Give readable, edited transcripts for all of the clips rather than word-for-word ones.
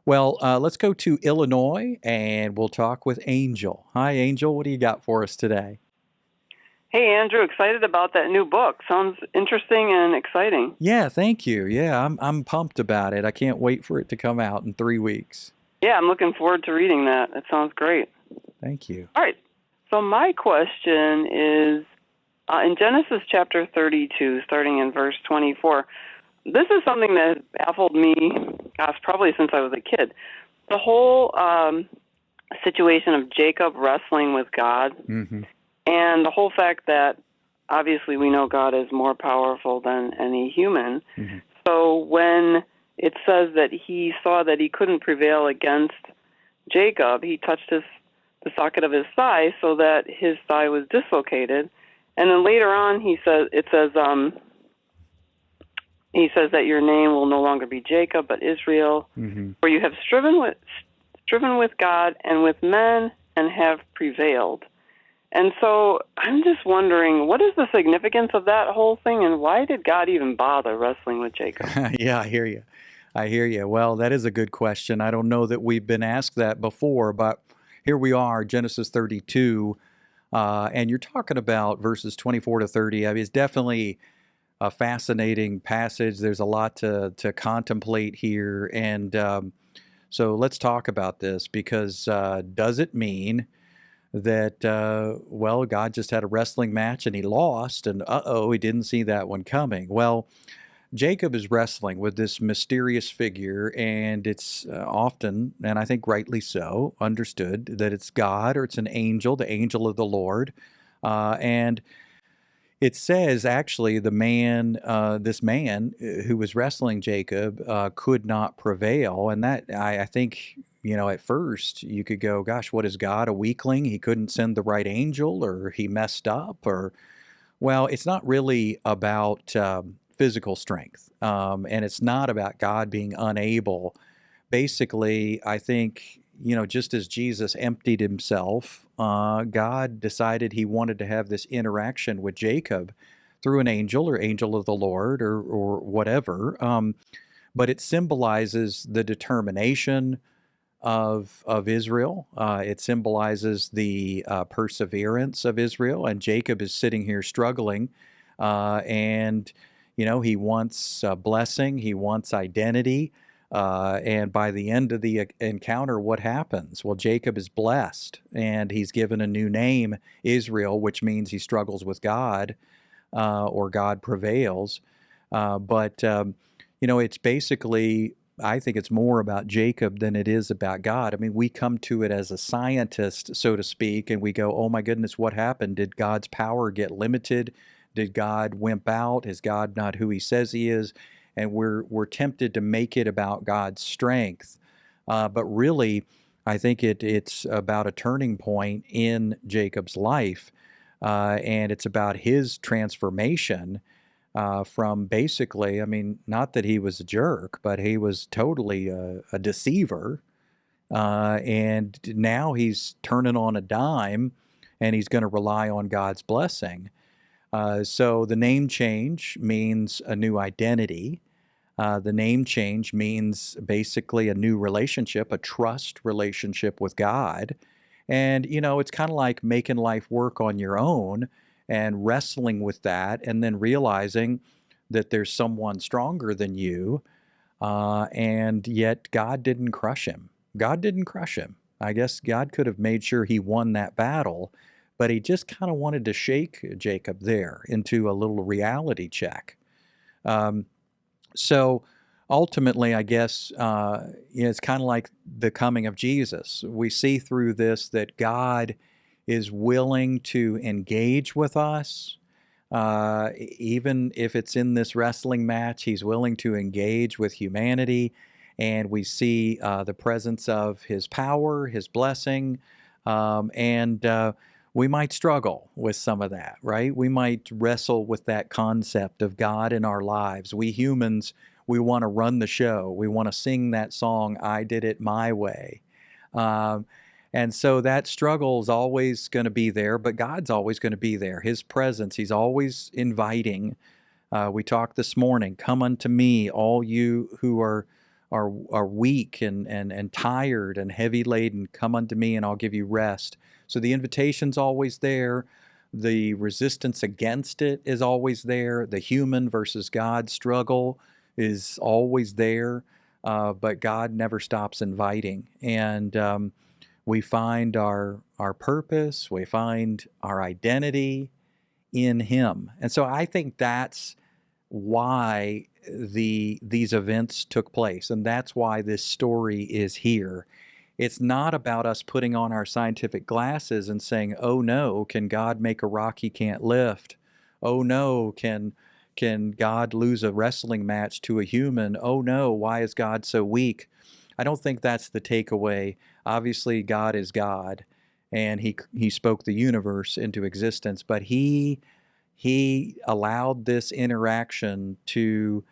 Well, let's go to Illinois and we'll talk with Angel. Hi, Angel. What do you got for us today? Hey, Andrew, excited about that new book. Sounds interesting and exciting. Yeah, thank you. Yeah, I'm pumped about it. I can't wait for it to come out in 3 weeks. Yeah, I'm looking forward to reading that. It sounds great. Thank you. All right. So, my question is in Genesis chapter 32, starting in verse 24, this is something that has baffled me, gosh, probably since I was a kid. The whole situation of Jacob wrestling with God, Hmm. and the whole fact that obviously we know God is more powerful than any human. Hmm. So when it says that he saw that he couldn't prevail against Jacob, he touched the socket of his thigh so that his thigh was dislocated. And then later on, he says that your name will no longer be Jacob but Israel, Hmm. for you have striven with God and with men and have prevailed. And so I'm just wondering, what is the significance of that whole thing, and why did God even bother wrestling with Jacob? Yeah, I hear you. I hear you. Well, that is a good question. I don't know that we've been asked that before, but here we are, Genesis 32, and you're talking about verses 24 to 30. I mean, it's definitely a fascinating passage. There's a lot to contemplate here, and so let's talk about this because does it mean that well, God just had a wrestling match and he lost, and uh-oh, he didn't see that one coming? Well, Jacob is wrestling with this mysterious figure, and it's often, and I think rightly so, understood that it's God or it's an angel, the angel of the Lord. And it says actually this man who was wrestling Jacob could not prevail. And that, I think, at first you could go, gosh, what is God, a weakling? He couldn't send the right angel, or he messed up, or well, it's not really about physical strength, and it's not about God being unable. Basically, I think, just as Jesus emptied himself, God decided he wanted to have this interaction with Jacob through an angel or angel of the Lord or whatever. But it symbolizes the determination of Israel. It symbolizes the perseverance of Israel. And Jacob is sitting here struggling, and he wants blessing, he wants identity. And by the end of the encounter, what happens? Well, Jacob is blessed, and he's given a new name, Israel, which means he struggles with God, or God prevails. But it's basically, I think it's more about Jacob than it is about God. I mean, we come to it as a scientist, so to speak, and we go, oh my goodness, what happened? Did God's power get limited? Did God wimp out? Is God not who he says he is? And we're tempted to make it about God's strength. But really, I think it's about a turning point in Jacob's life, and it's about his transformation from basically, I mean, not that he was a jerk, but he was totally a deceiver. And now he's turning on a dime, and he's going to rely on God's blessing. So the name change means a new identity. The name change means basically a new relationship, a trust relationship with God. And, it's kind of like making life work on your own and wrestling with that, and then realizing that there's someone stronger than you. And yet God didn't crush him. God didn't crush him. I guess God could have made sure he won that battle, but he just kind of wanted to shake Jacob there into a little reality check. Um, so ultimately, I guess, it's kind of like the coming of Jesus. We see through this that God is willing to engage with us. Even if it's in this wrestling match, he's willing to engage with humanity. And we see the presence of his power, his blessing, and we might struggle with some of that, right? We might wrestle with that concept of God in our lives. We humans, we want to run the show. We want to sing that song, I Did It My Way. Um, and so that struggle is always going to be there, but God's always going to be there. His presence, he's always inviting. We talked this morning, come unto me, all you who are are weak and tired and heavy laden, come unto me and I'll give you rest. So the invitation's always there. The resistance against it is always there. The human versus God struggle is always there. But God never stops inviting. And we find our purpose, we find our identity in Him. And so I think that's why these events took place, and that's why this story is here. It's not about us putting on our scientific glasses and saying, "Oh no, can God make a rock He can't lift? Oh no, can God lose a wrestling match to a human? Oh no, why is God so weak?" I don't think that's the takeaway. Obviously, God is God, and He spoke the universe into existence, but He allowed this interaction to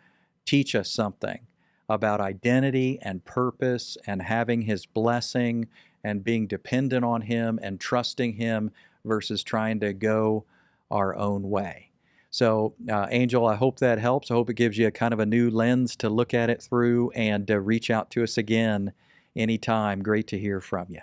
teach us something about identity and purpose and having His blessing and being dependent on Him and trusting Him versus trying to go our own way. So, Angel, I hope that helps. I hope it gives you a kind of a new lens to look at it through, and reach out to us again anytime. Great to hear from you.